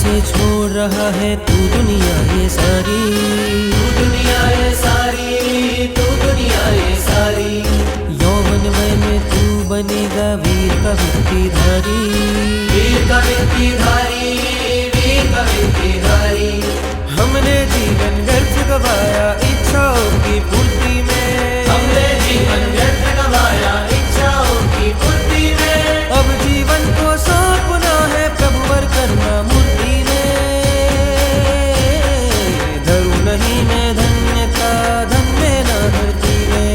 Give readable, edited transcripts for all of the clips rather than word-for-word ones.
से छोड़ रहा है तू दुनिया ये सारी, तू दुनिया ये सारी, तू दुनिया ये सारी। यौवन में तू बनेगा वीर का वित्तीधारी, वीर का वित्तीधारी, वीर का वित्तीधारी। हमने जीवन व्यर्थ गवाया इच्छाओं की पूर्ति में, हमने जीवन व्यर्थ गवाया इच्छाओं की पूर्ति में। अब जीवन को सौंपना है प्रभुवर करना मूर्ति में। धरू नहीं मैं धन्यता धन में ना धरती में,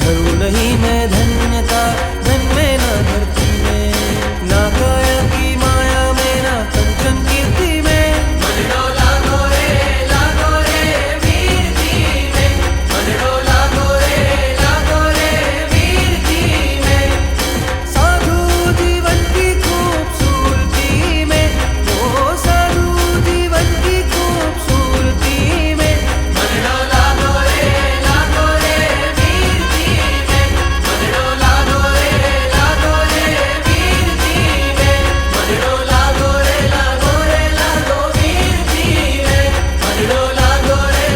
धरू नहीं मैं धन्यता धन में ना धरती में। ना काया की माया में ना कंचन कीर्ति में, मन डोला गोरे वीर जी में, मन डोला गोरे वीर जी में। साधु जीवन की खूबसूरती में, ओ साधु जीवन की खूबसूरती में। मन डोला गोरे वीर जी में, मन डोला गोरे वीर जी में। मन डोला गोरे वीर जी में, मन डोला गोरे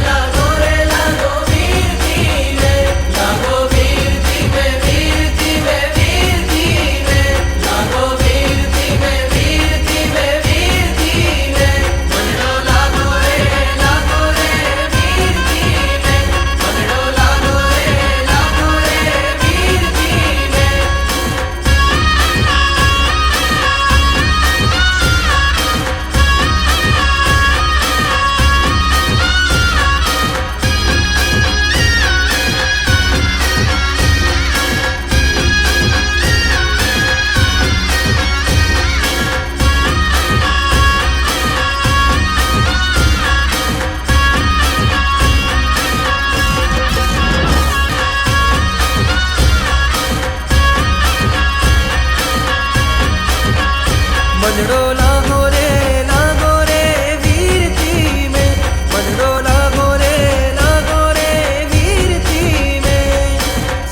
वीर जी में। लागो वीर जी में, वीर जी में, वीर जी में। लागो वीर जी में, वीर जी में, वीर जी में। मन डोला गोरे वीर जी में, मन डोला गोरे वीर जी में। मनडो लागो रे वीरती में, मनडो लागो रे वीरती में।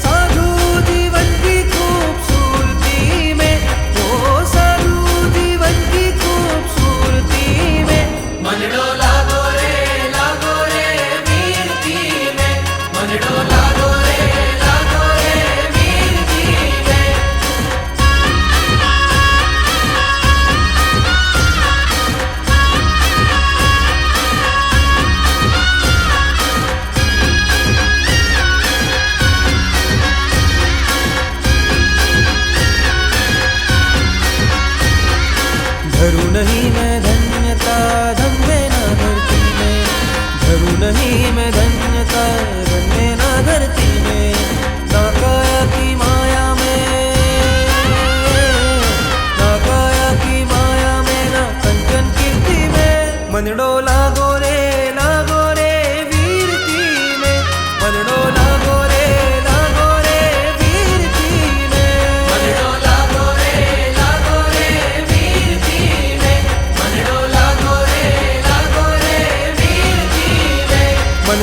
साधु जीवन की खूबसूरती में, ओ साधु जीवन की खूबसूरती में। मन डोला गोरे वीर जी में, मन डोला गोरे वीर जी में। धरू नहीं मैं धन्यता धन में ना धरती में, धरू नहीं मैं धन्यता धन में ना धरती में। ना काया की माया में, ना काया की माया में ना कंचन कीर्ति में। मन डोला गोरे वीरती में, मन डोला गोरे वीरती में। मन डोला गोरे वीर जी में, मन डोला गोरे वीर जी में। मन